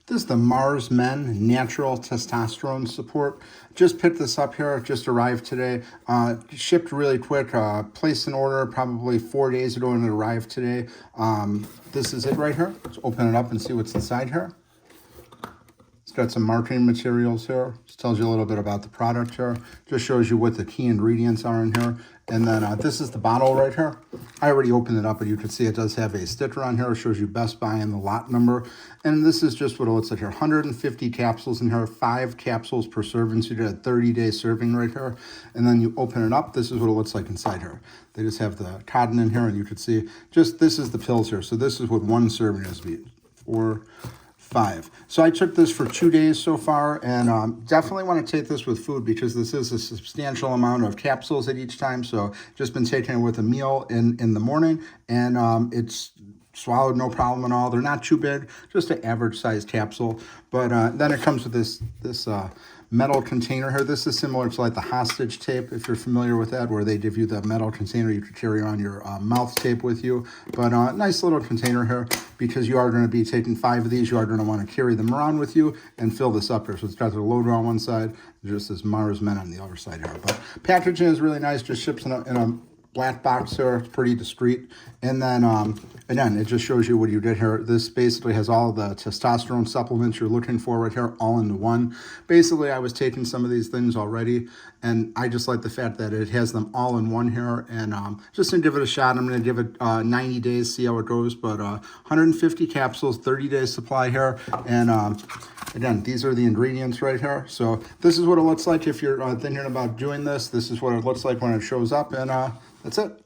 This is the Mars Men Natural Testosterone Support. Just picked this up here. It just arrived today. Shipped really quick. Placed an order probably 4 days ago and it arrived today. This is it right here. Let's open it up and see what's inside here. It's got some marketing materials here. Just tells you a little bit about the product here. Just shows you what the key ingredients are in here. And then this is the bottle right here. I already opened it up, but you can see it does have a sticker on here. It shows you Best Buy and the lot number. And this is just what it looks like here. 150 capsules in here, 5 capsules per serving. So you get a 30-day serving right here. And then you open it up. This is what it looks like inside here. They just have the cotton in here, and you can see just this is the pills here. So this is what one serving is. 4, 5. So I took this for 2 days so far, and definitely want to take this with food because this is a substantial amount of capsules at each time. So just been taking it with a meal in the morning, and it's swallowed no problem at all. They're not too big, just an average sized capsule. But then it comes with this metal container here. This is similar to like the hostage tape, if you're familiar with that, where they give you the metal container you can carry on your mouth tape with you. But nice little container here, because you are going to be taking 5 of these. You are going to want to carry them around with you and fill this up here. So it's got the logo on one side, just as Mars Men on the other side here. But packaging is really nice. Just ships in a black box here. It's pretty discreet. And then again, it just shows you what you did here. This basically has all the testosterone supplements you're looking for right here, all into one. Basically, I was taking some of these things already, and I just like the fact that it has them all in one here. And just to give it a shot, I'm going to give it 90 days, see how it goes. But 150 capsules, 30-day supply here. And again, these are the ingredients right here. So this is what it looks like if you're thinking about doing this. This is what it looks like when it shows up, and that's it.